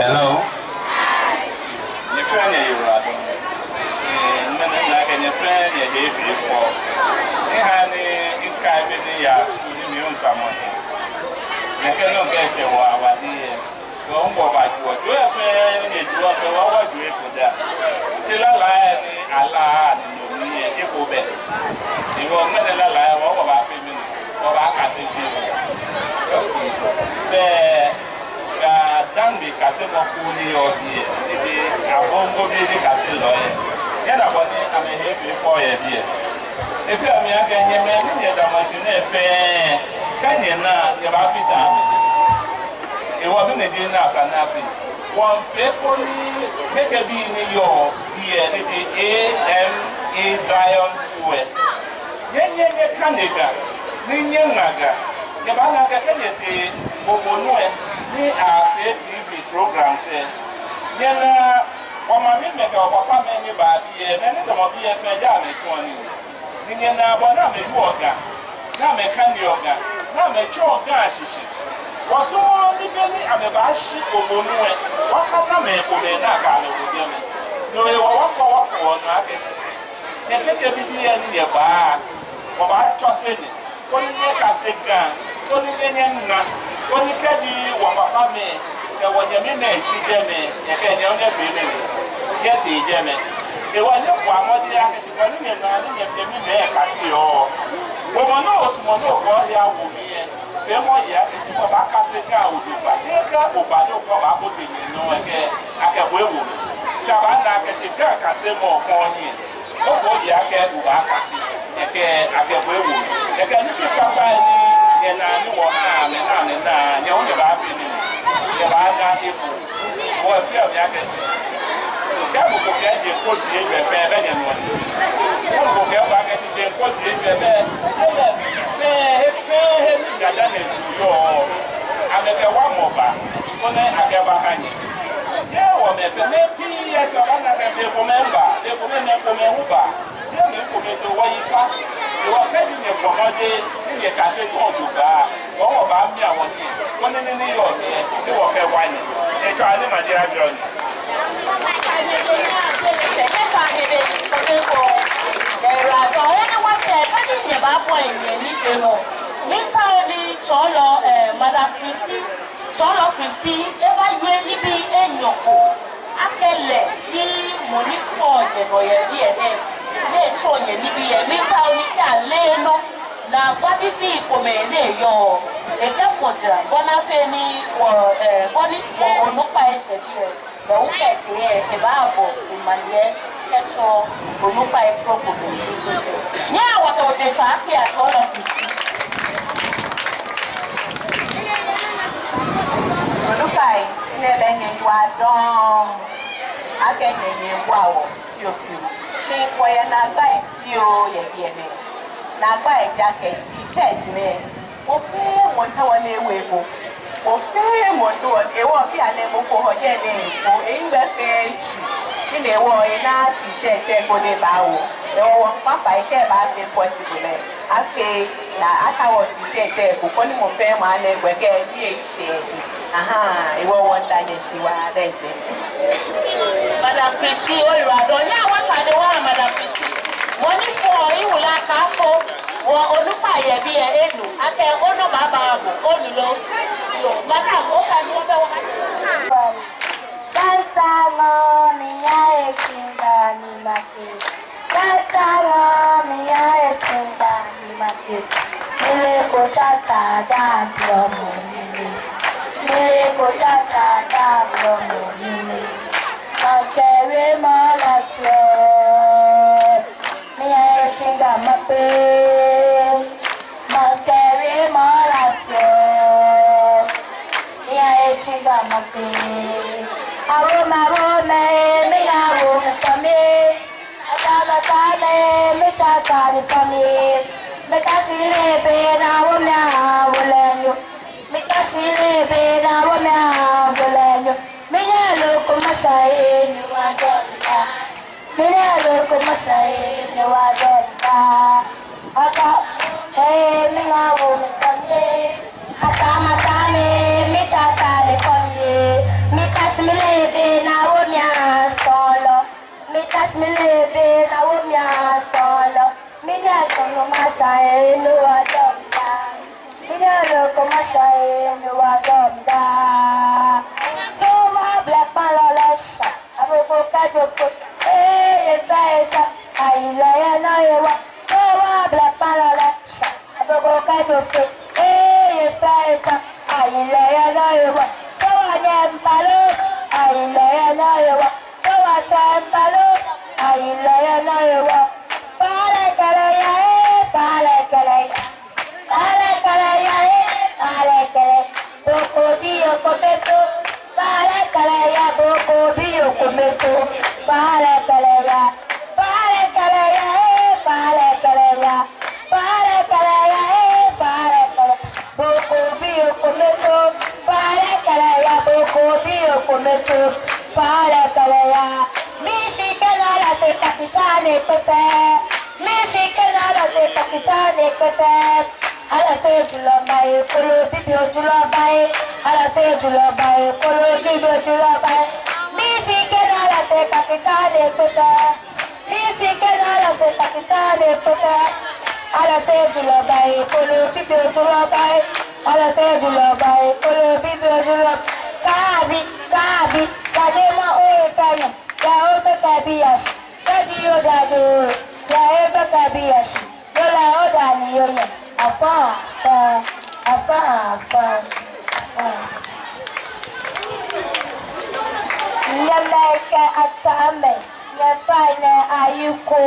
Hello. Your friend here, Rado. Like your friend here, for. In Caribbean, yes, you come on. You cannot get your idea. Don't go back to what you have friend, you do after what you have put there. Till I lie, Allah, you go back. You will never lie, what about feeling, or I can say Danby Casemo Kuni or the Abongo Baby Castle lawyer. Yet I want I'm a heavy for a year. If you are American, you may be a machine fair. Can you not give us it down? It wasn't a dinner as an nothing. One fair pony, make a be in your AMA Zion Square. Yen Canada, Nin Naga, the Banaga Kennedy, Bobonoe. Ni a TV program say yana o ma mi me ka papa me ni ba bi e na ni do mo bi e fe ja me to ni ni yana bo na me du oga na me kan ni oga na me cho oga ashishi wo so ni be ni ame ba shi obonu e wa ka na me ko me na ka le wo je me no e wa ko wa fo na akesi ne keke bi bi ya ni ye ba wo ba cho se ni ko ni ka se gan ko ni nna Oni kadi wa papa me e wa nyame na eshi de me e ka nya onye fe me ye ti je me e wa nye kwa modi ya kesi kwa ni na ni nye me me ka si yo wo mo no osmo no ko ya wo mi e fe mo ya kesi ko ba ka se ga odu ba e ka o ba do ko ba ko ti ni no e ke ake bo ewu shaba na kesi ga ka se mo ko ni o fo ya ke u ba ka si e ke ake bo ewu e ke ni papa ni ye na ni wo na me na ye o ye ba fi ni ye ba na ifu wo fi o ya ke si ka mo ko ke je ko di e fe be ye no wo ko ke ba ke si je ko di e fe be fe ni dada ne yo ame ke wa mo ba ko ne ake ba hanyi ye wo me fe me pi ye so ba na ke ko memba de ko me ko me hu ba ye me ko me to wa ifa wo ka di ne ko mo de ye ka se ko du ba wo ba mi awon ni ko ni yo ni e wo ke wa ni e to ani ma je ajo ni Madam Christie, eba yue ni bi enyoko akele ti moni ko de boye bi e ne cho ye ni bi e mi ta oni ta le no na gwabibi komene yo eke foja bona feni wo boni wo onupa esebie wo ukeke e babo imanie kecho onupa e problem nya waka wote chafi atola kusi onupa ile nye wa don agenye nye wawo fio shi kwaya na gai fio ye gene na gai jacket t-shirt me mo fe mo ta wole wego mo fe mo do e wo bi ane mo ko hoje ne ko e ngbe fe ju ni le wo ina t-shirt e ko le ba wo e wo papa e ke ba fe possible a fe na atawo t-shirt e ko ni mo fe ma na egbe ke bi e se aha e wo won da je si wa deje Madam Christie Oyirado nya wata de wa Madam Christie money for you la ka fo wo olupa ye bi e enu ake ono baba abu onulo madam o ka ni o fe wa Danzalo mia e kinda ni mate Danzalo mia e kinda ni mate Nile ko chata da promo Nile ko chata da promo nile Makere malasyo Mia e kinda mape Makere malasyo Mia e kinda mape Arome, me arome for me. Atame, me chatani for me. Me kashi lebe na wona wolenyo. Me kashi lebe na wona wolenyo. Me nyalo kumashaye ni wadonda. Me nyalo kumashaye ni wadonda. Aka, me arome for me. Atame, me chatani for me. Me lebe na womia solo. Me tas me lebe na womia solo. Me nya kono mashae no adonda. Me nya loko mashae no adonda. So my black malolesha. Aboko kajo foot. Eh, evaita. Aila ya na yewa. So my black malolesha. Aboko kajo foot. Eh, evaita. Aila ya na yewa. So I am palo. Aila na yewa, so I champalo. Aila na yewa, pale kale ya, pale kale ya, pale kale ya, pale kale. Boko dio kometo, pale kale ya, boko dio kometo, pale kale ya, pale kale ya, pale kale ya, pale kale ya, pale kale. Boko dio kometo, pale kale ya, boko dio kometo. Para calea, Michigan se capitane pepe, Michigan se capitane pepe. Ala se julamai, kolo bibio julamai, ala se julamai, kolo bibio julamai. Michigan se capitane pepe, Michigan se capitane pepe. Ala se julamai, kolo bibio julamai, ala se julamai, kolo bibio julamai. Kabi. Kadema oekanya, ya oto kabiyash, kajiyo dajo, ya oto kabiyash, yola oda ni yoye, afan. Nyameke atame, nyefane ayuko,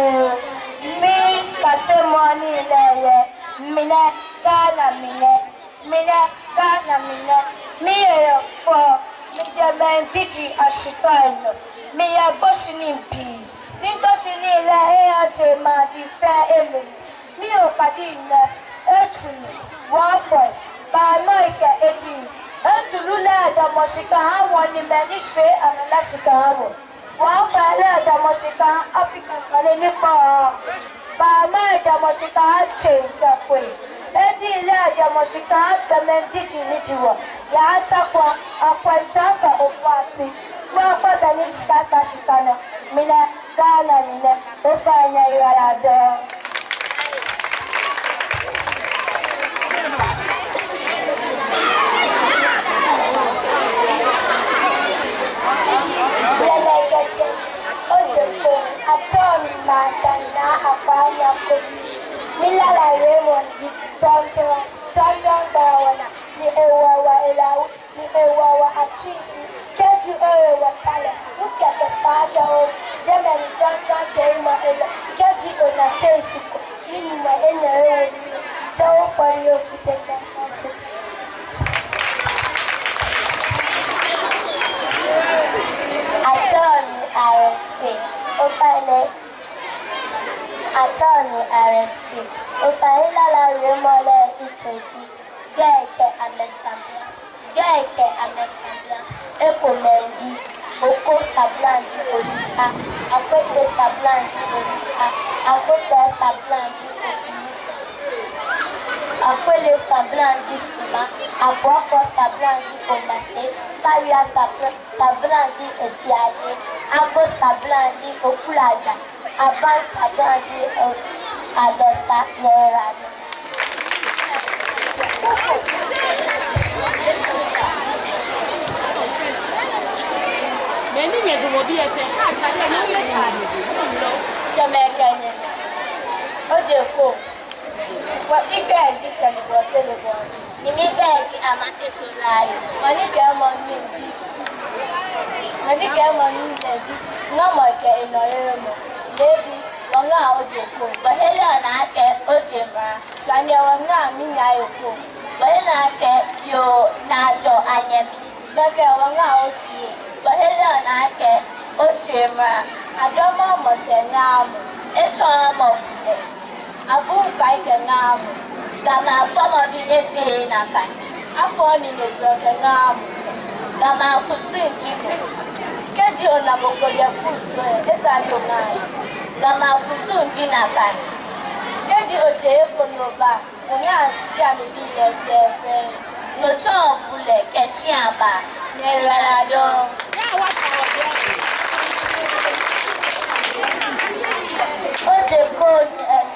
mi kasemoni leye, mine kana mine, miye fo. Mijaman diji ashitano, miya boshinimpi, ningoshini la heaje maji fa emily, niyo kadina, echuni, wafoi, ba noike edi, etulula da moshika hawa ni menishwe ananashika hawa, wafale da moshika African kalenipa, ba noike da moshika hache kakwe. Edi ya moshika bemendiji nijiwa ya hata kwa akwentaka okwasi kwa danishika kashikana mine gana mine ufanya iwarado Tulemegete ojeko atomi matana apanya kofi Milala Raymond you for taking city. Attorney RFP, Ofaila la remole ichoti, Geke amesambia, Ekomendi, Oko sablandi olika, Akwete sablandi olika, Akwete sablandi olika, Akwele sablandi fuma, Akwako sablandi omase, Karia sablandi epiade, Abo sablandi okulaja, Aban sablandi adosa nerado. Many men will be at a Jamaica. Ojeko. What if I addition was telephone? You may beg a matter to lie. Money came on me. Money came on me. No more in Oremo. Baby, one hour Ojeko. But hello, and I kept Ojema. Shania one hour, Minayoko. But I kept you, Najo, and Yemi. Look at one hour. But hello, and I kept Oshima. I don't almost say now. It's all of it. Abu fight a nam. Gama form of the FA Naka. I fall in the drug and nam. Gama Kusin Jimmy. Kaji on a Mokolia Putu, Esajonai. Gama Kusun Jinaka. Kaji Ote Ponoba, and I shall be yourself. No chop, Bule, Kashiaba, Nerado. Ojeko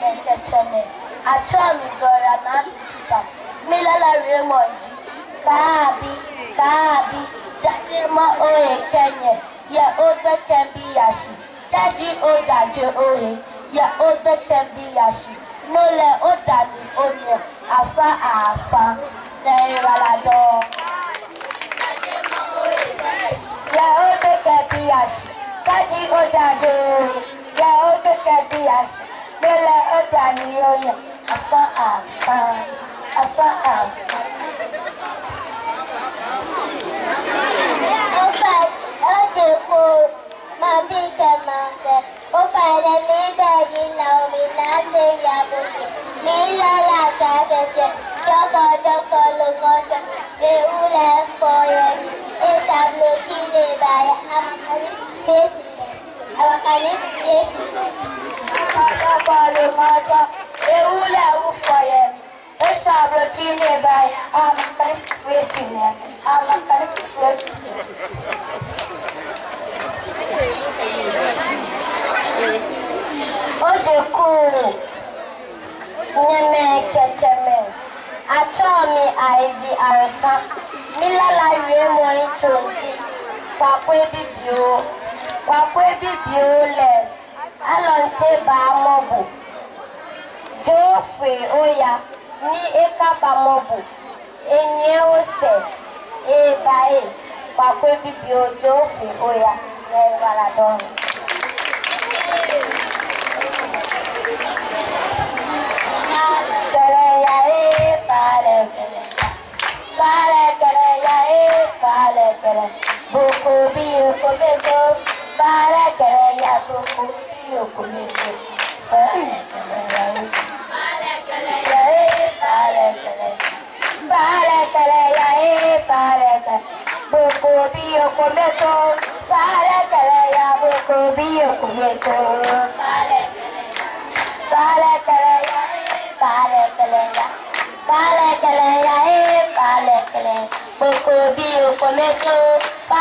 Nekecheme, Achami Gora Nanchita, Milala Remonji, Kabi, Jajima Oye Kenya, Ya Oda Kembi Yashi, Kaji Ojaji Oye, Ya Oda Kembi Yashi, Nole Odani Onye, Afa, Neralado. Ya Oda Kembi Yashi, Kaji Ojaji Oye. Ya odo kabias, mele odani oye, afa. Ofa, ojeko, mabi kemase, ofa de mi begi na omi na se yabuke, mi la kadese, joko lukocho, ule foye, shablo chine baya, amakari, keti. Awakani yeti akabalo macha eula ufoye esabro chine bai amakani fetine Ojeko Neme Kecheme Atomi Ivy Arasa Milala Remo Inchonti Kwakwe Bibio Alonte ba mobu Joffrey Oya ni eka ba mobu enye ose bae Kwakwe Bibio Joffrey Oya ne waladon Fale Boko biyo komezo Fale Boko biyo komezo Fale Boko biyo komezo Fale Boko biyo komezo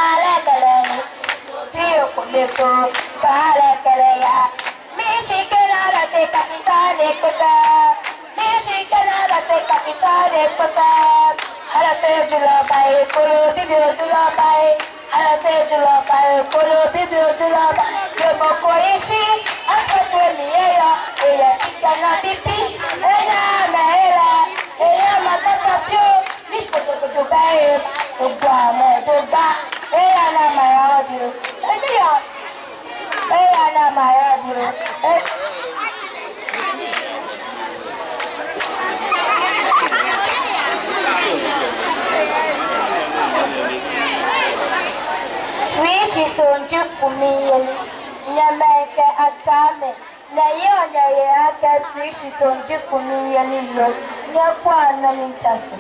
Boko biyo komezo Fale Michigan te capitale kota Michigan te capitale kota Ala te julo bai kolo bibio julo bai Ala te julo bai kolo bibio julo bai Yo moko ishi asote niera Eya tika na bibi Eya mehera Eya makasafyo Miko to bai Ogwa mo joga Eya na mayaudio Eya na mayaudio Trishitonji kumiyeli. Nyameke atame. Na yona yake Trishitonji kumiyeli lo. Nyakwa na nimchasi.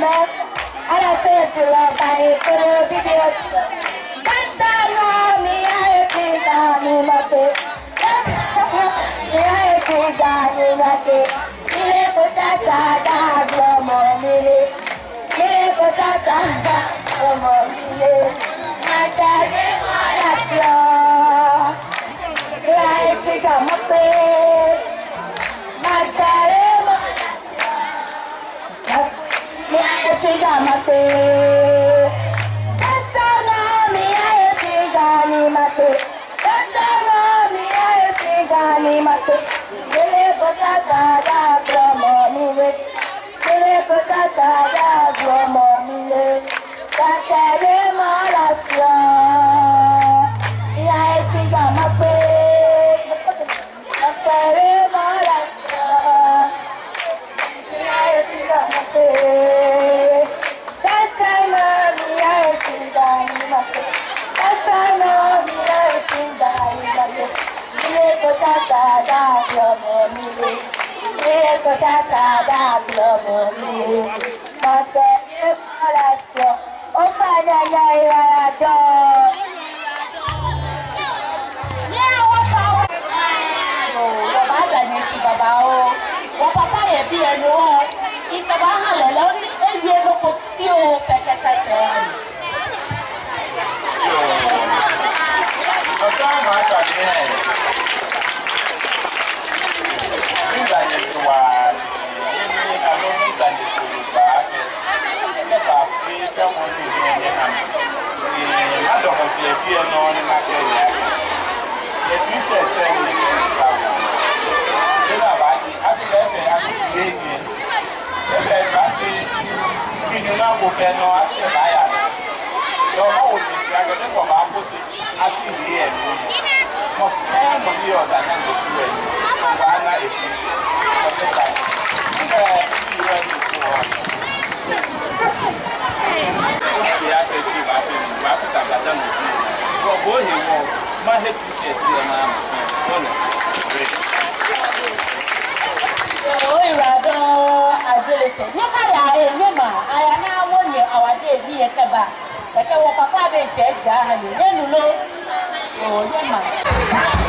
me. I say to love by the video. That's all me, I think I'm my bed. I think I'm my bed. Mire pochata, glomo, mire. Mire pochata, glomo, mire. Matare malacio. I think I'm my bed. Matare malacio. I think I'm my bed. Papa de cheja, you know, oh,